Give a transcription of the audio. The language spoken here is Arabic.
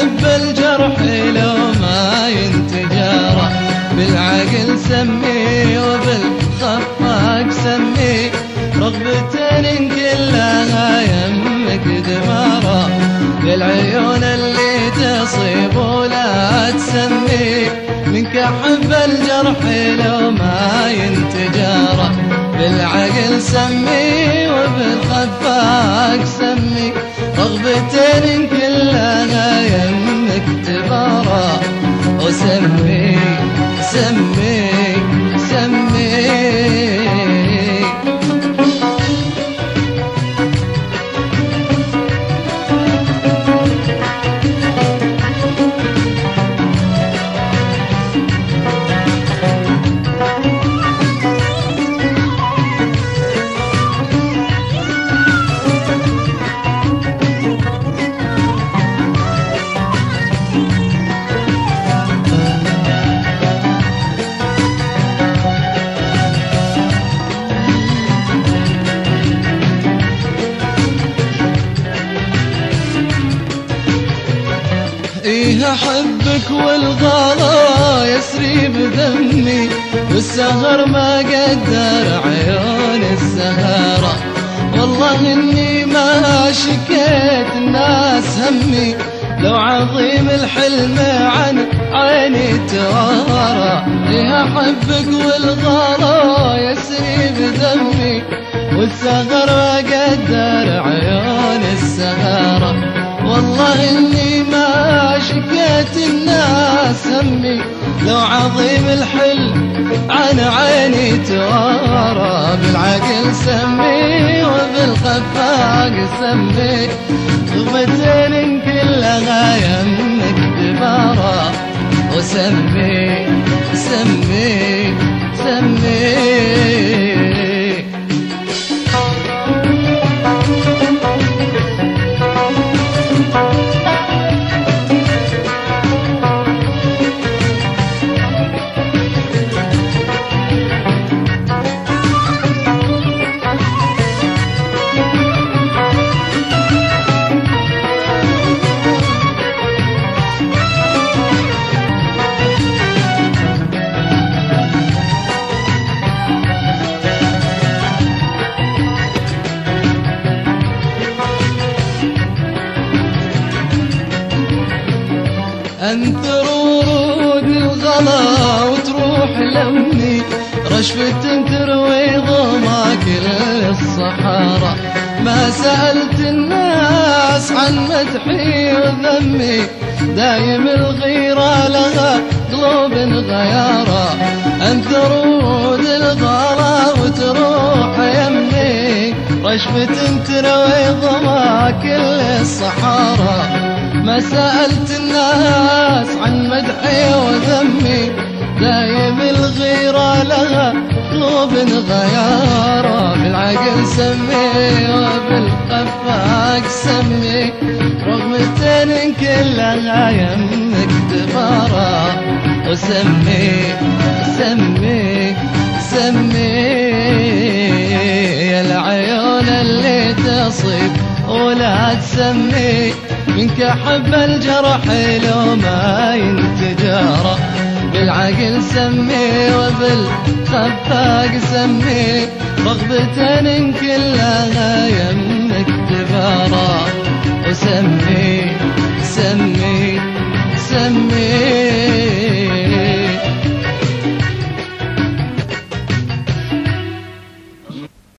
أحب الجرح لو ما ينتجارى، بالعقل سمي وبالخفاق سمي، رغبتين كلها يمك دمارة، للعيون اللي تصيب ولا تسمي، منك أحب الجرح لو ما ينتجارى، بالعقل سمي وبالخفاق سمي، رغبتين كلها يمك تبارى، وسمي سمي سمي. إيه أحبك والغلا يسري بدمي، والسهر ما قدر عيون السهارة، والله إني ما شكيت الناس همي، لو عظيم الحلم عن عيني توارى. إيه أحبك والغلا يسري بدمي، والسهر ما قدر عيون السهارة، والله إني ما شكيت الناس همي، لو عظيم الحلم عن عيني توارى، بالعقل سمي وبالخفاق سمي، رغبتين كلها يمك دبارة، وسمي سمي سمي. أنثر ورود الغلا وتروح لمني، رشفة تروي ظما كل الصحارى، ما سألت الناس عن مدحي وذمي، دايم الغيرة لها قلوب غيارى، أنثر ورود الغلا وتروح يمني، رشفة تروي ظما كل الصحارى، ما سألت الناس عن مدحي وذمي، دايم الغيرة لها قلوب غيارى، بالعقل سمي وبالخفاق سمي، رغبتين كلها يمك دبارة، وسمي سمي سمي، يا العيون اللي تصيب ولا تسمي، منك أحب الجرح لو ما ينتجارى، بالعقل سمي وبالخفاق سمي، رغبتين كلها يمك تبارى، وسمي سمي سمي.